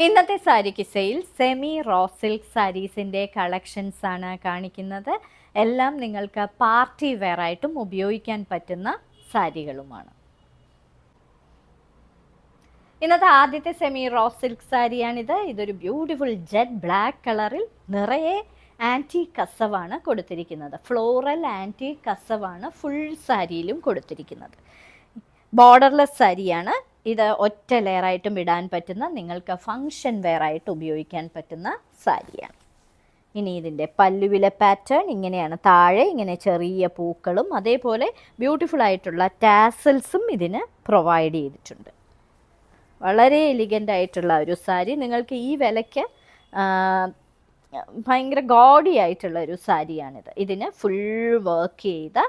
ഇന്നത്തെ സാരിക്ക് sale semi raw silk സാരീസിൻ്റെ കളക്ഷൻസ് ആണ് കാണിക്കുന്നത്. എല്ലാം നിങ്ങൾക്ക് പാർട്ടി വെയർ ആയിട്ടും ഉപയോഗിക്കാൻ പറ്റുന്ന സാരികളുമാണ്. ഇന്നത്തെ ആദ്യത്തെ സെമി റോ സിൽക്ക് സാരിയാണിത്. ഇതൊരു ബ്യൂട്ടിഫുൾ ജെറ്റ് ബ്ലാക്ക് കളറിൽ നിറയെ ആൻറ്റി കസവാണ് കൊടുത്തിരിക്കുന്നത്. ഫ്ലോറൽ ആൻറ്റി കസവാണ് ഫുൾ സാരിയിലും കൊടുത്തിരിക്കുന്നത്. ബോർഡർലെസ് സാരിയാണ്. ഇത് ഒറ്റ ലെയറായിട്ടും ഇടാൻ പറ്റുന്ന, നിങ്ങൾക്ക് ഫങ്ഷൻ വെയർ ആയിട്ട് ഉപയോഗിക്കാൻ പറ്റുന്ന സാരിയാണ്. ഇനി ഇതിൻ്റെ പല്ലുവിലെ പാറ്റേൺ ഇങ്ങനെയാണ്. താഴെ ഇങ്ങനെ ചെറിയ പൂക്കളും അതേപോലെ ബ്യൂട്ടിഫുൾ ആയിട്ടുള്ള ടാസൽസും ഇതിന് പ്രൊവൈഡ് ചെയ്തിട്ടുണ്ട്. വളരെ എലിഗൻ്റ് ആയിട്ടുള്ള ഒരു സാരി. നിങ്ങൾക്ക് ഈ വിലയ്ക്ക് ഭയങ്കര ഗോഡി ആയിട്ടുള്ള ഒരു സാരിയാണിത്. ഇതിന് ഫുൾ വർക്ക് ചെയ്ത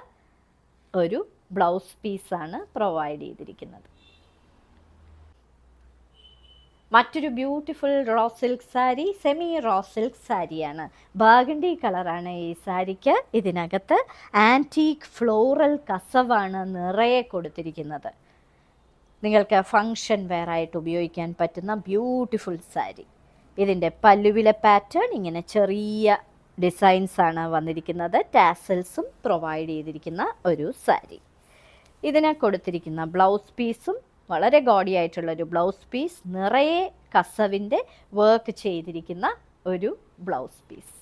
ഒരു ബ്ലൗസ് പീസാണ് പ്രൊവൈഡ് ചെയ്തിരിക്കുന്നത്. മറ്റൊരു beautiful raw silk sari, semi raw silk സാരിയാണ്. ബർഗണ്ടി കളറാണ് ഈ സാരിക്ക്. ഇതിനകത്ത് ആൻറ്റീക്ക് ഫ്ലോറൽ കസവാണ് നിറയെ കൊടുത്തിരിക്കുന്നത്. നിങ്ങൾക്ക് ഫങ്ഷൻ വെയർ ആയിട്ട് ഉപയോഗിക്കാൻ പറ്റുന്ന ബ്യൂട്ടിഫുൾ സാരി. ഇതിൻ്റെ പല്ലുവിലെ പാറ്റേൺ ഇങ്ങനെ ചെറിയ ഡിസൈൻസ് ആണ് വന്നിരിക്കുന്നത്. ടാസൽസും പ്രൊവൈഡ് ചെയ്തിരിക്കുന്ന ഒരു സാരി. ഇതിന് കൊടുത്തിരിക്കുന്ന ബ്ലൗസ് പീസും വളരെ ഗോഡി ആയിട്ടുള്ളൊരു ബ്ലൗസ് പീസ്, നിറയെ കസവിൻ്റെ വർക്ക് ചെയ്തിരിക്കുന്ന ഒരു ബ്ലൗസ് പീസ്.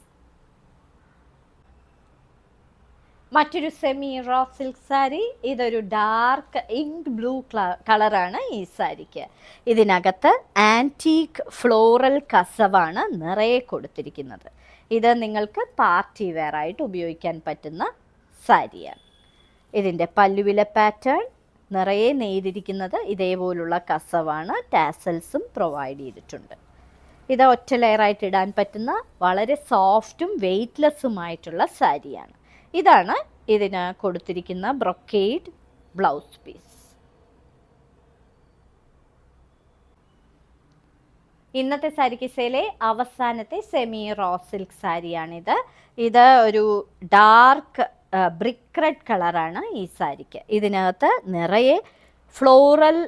മറ്റൊരു സെമി റോ സിൽക്ക് സാരി. ഇതൊരു ഡാർക്ക് ഇങ്ക് ബ്ലൂ കളറാണ് ഈ സാരിക്ക്. ഇതിനകത്ത് ആൻറ്റീക്ക് ഫ്ലോറൽ കസവാണ് നിറയെ കൊടുത്തിരിക്കുന്നത്. ഇത് നിങ്ങൾക്ക് പാർട്ടി വെയർ ആയിട്ട് ഉപയോഗിക്കാൻ പറ്റുന്ന സാരിയാണ്. ഇതിൻ്റെ പല്ലുവിലെ പാറ്റേൺ നിറയെ നെയ്തിരിക്കുന്നത് ഇതേപോലുള്ള കസവാണ്. ടാസൽസും പ്രൊവൈഡ് ചെയ്തിട്ടുണ്ട്. ഇത് ഒറ്റ ലെയറായിട്ട് ഇടാൻ പറ്റുന്ന വളരെ സോഫ്റ്റും വെയ്റ്റ്ലെസ്സുമായിട്ടുള്ള സാരിയാണ്. ഇതാണ് ഇതിന് കൊടുത്തിരിക്കുന്ന ബ്രൊക്കേഡ് ബ്ലൗസ് പീസ്. ഇന്നത്തെ സാരിക്ക് സെയിലെ അവസാനത്തെ സെമി റോ സിൽക്ക് സാരിയാണിത്. ഇത് ഒരു ഡാർക്ക് ബ്രിക്ക് റെഡ് കളറാണ് ഈ സാരിക്ക്. ഇതിനകത്ത് നിറയെ ഫ്ലോറൽ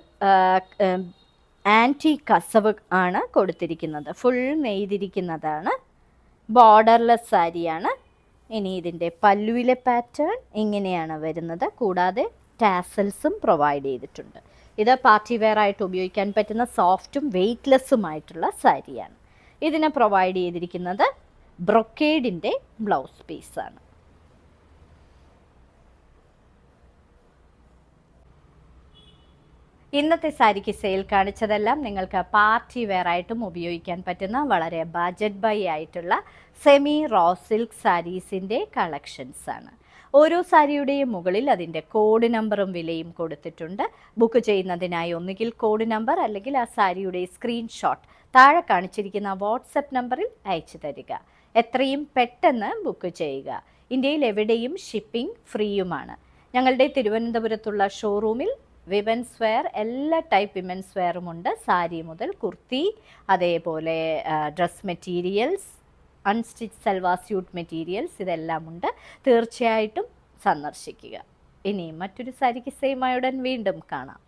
ആൻറ്റി കസവ് ആണ് കൊടുത്തിരിക്കുന്നത്. ഫുൾ നെയ്തിരിക്കുന്നതാണ്. ബോർഡർലെസ് സാരിയാണ്. ഇനി ഇതിൻ്റെ പല്ലുവിലെ പാറ്റേൺ ഇങ്ങനെയാണ് വരുന്നത്. കൂടാതെ ടാസൽസും പ്രൊവൈഡ് ചെയ്തിട്ടുണ്ട്. ഇത് പാർട്ടി വെയർ ആയിട്ട് ഉപയോഗിക്കാൻ പറ്റുന്ന സോഫ്റ്റും വെയ്റ്റ്ലെസ്സുമായിട്ടുള്ള സാരിയാണ്. ഇതിന് പ്രൊവൈഡ് ചെയ്തിരിക്കുന്നത് ബ്രൊക്കേഡിൻ്റെ ബ്ലൗസ് പീസാണ്. ഇന്നത്തെ സാരിക്ക് സെയിൽ കാണിച്ചതെല്ലാം നിങ്ങൾക്ക് പാർട്ടി വെയർ ആയിട്ടും ഉപയോഗിക്കാൻ പറ്റുന്ന വളരെ ബഡ്ജറ്റ് ബൈ ആയിട്ടുള്ള സെമി റോ സിൽക്ക് സാരീസിൻ്റെ കളക്ഷൻസ് ആണ്. ഓരോ സാരിയുടെയും മുകളിൽ അതിൻ്റെ കോഡ് നമ്പറും വിലയും കൊടുത്തിട്ടുണ്ട്. ബുക്ക് ചെയ്യുന്നതിനായി ഒന്നുകിൽ കോഡ് നമ്പർ അല്ലെങ്കിൽ ആ സാരിയുടെ സ്ക്രീൻഷോട്ട് താഴെ കാണിച്ചിരിക്കുന്ന വാട്സപ്പ് നമ്പറിൽ അയച്ചു തരിക. എത്രയും പെട്ടെന്ന് ബുക്ക് ചെയ്യുക. ഇന്ത്യയിൽ എവിടെയും ഷിപ്പിംഗ് ഫ്രീയുമാണ്. ഞങ്ങളുടെ തിരുവനന്തപുരത്തുള്ള ഷോറൂമിൽ വിമൻസ് വെയർ, എല്ലാ ടൈപ്പ് വിമൻസ് വെയറും ഉണ്ട്. സാരി മുതൽ കുർത്തി, അതേപോലെ dress materials, unstitch salwar suit materials, ഇതെല്ലാം ഉണ്ട്. തീർച്ചയായിട്ടും സന്ദർശിക്കുക. ഇനി മറ്റൊരു സാരിക്ക് സെയിമായുടൻ വീണ്ടും കാണാം.